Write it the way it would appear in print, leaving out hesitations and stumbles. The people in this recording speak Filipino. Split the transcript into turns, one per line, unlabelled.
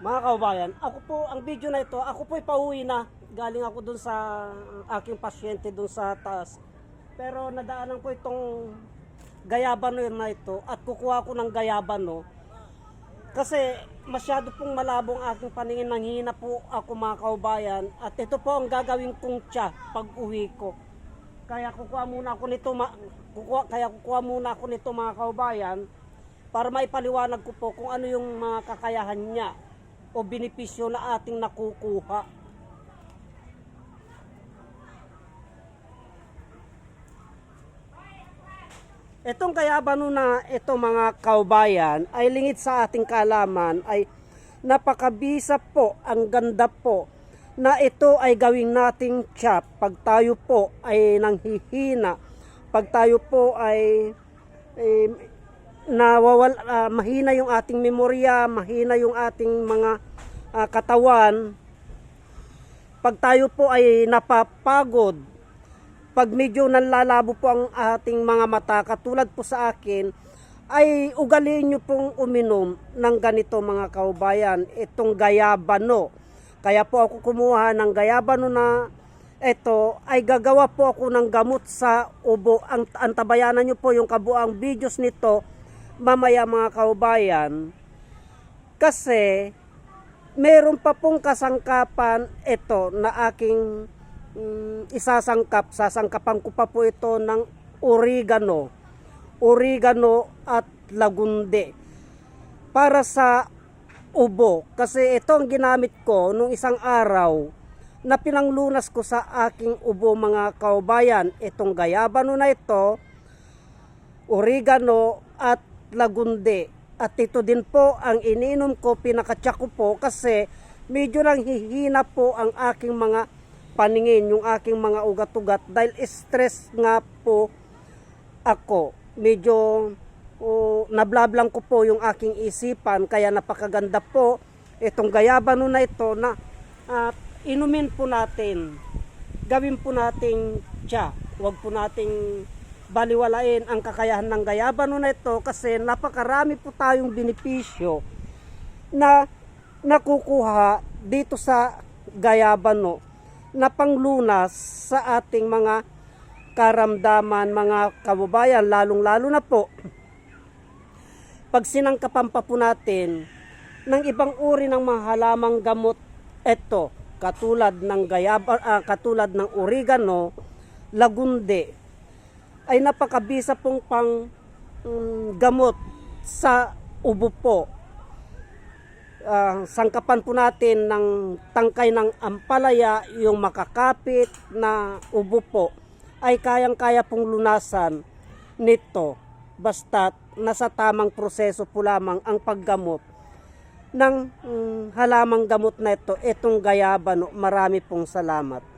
Mga kaubayan, ako po, ang video na ito, ako po pauwi na. Galing ako dun sa aking pasyente dun sa taas. Pero nadaanan ko itong gayabano na ito at kukuha ko ng gayabano. Kasi masyado pong malabo ang aking paningin, nanghina po ako mga kaubayan. At ito po ang gagawin kong tiya pag uwi ko. Kaya kukuha muna ako nito, kukuha muna ako nito mga kaubayan para maipaliwanag ko po kung ano yung mga kakayahan niya o benepisyo na ating nakukuha. Itong gayabano na ito mga kaubayan ay lingid sa ating kaalaman ay napakabisa po, ang ganda po na ito ay gawing nating tiya pag tayo po ay nanghihina, pag tayo po ay mahina yung ating memorya, mahina yung ating mga katawan, pag tayo po ay napapagod, pag medyo nanlalabo po ang ating mga mata, katulad po sa akin, ay ugaliin nyo pong uminom ng ganito mga kaubayan, itong gayabano. Kaya po ako kumuha ng gayabano na ito, ay gagawa po ako ng gamot sa ubo. Ang tabayanan nyo po yung kabuang videos nito mamaya mga kaubayan. Kasi meron pa pong kasangkapan ito na aking sasangkapan ko pa po ito ng oregano at lagunde para sa ubo. Kasi ito ang ginamit ko nung isang araw na pinanglunas ko sa aking ubo mga kaubayan. Itong gayabano na ito, oregano at lagunde. At ito din po ang ininom ko, pinakatsak ko po kasi medyo nang hihina po ang aking mga paningin, yung aking mga ugat-ugat dahil stress nga po ako. Medyo nablablang ko po yung aking isipan, kaya napakaganda po itong gayabano na ito na inumin po natin, gawin po nating tiya. Huwag po nating baliwalain ang kakayahan ng gayabano na ito kasi napakarami po tayong benepisyo na nakukuha dito sa gayabano na panglunas sa ating mga karamdaman mga kababayan, lalong-lalo na po pag sinangkapan pa po natin ng ibang uri ng mga halamang gamot ito, katulad ng katulad ng oregano, lagunde, ay napakabisa pong gamot sa ubo po. Sangkapan po natin ng tangkay ng ampalaya, yung makakapit na ubo po ay kayang-kaya pong lunasan nito basta't nasa tamang proseso po lamang ang paggamot ng halamang gamot na ito, itong gayabano. Marami pong salamat.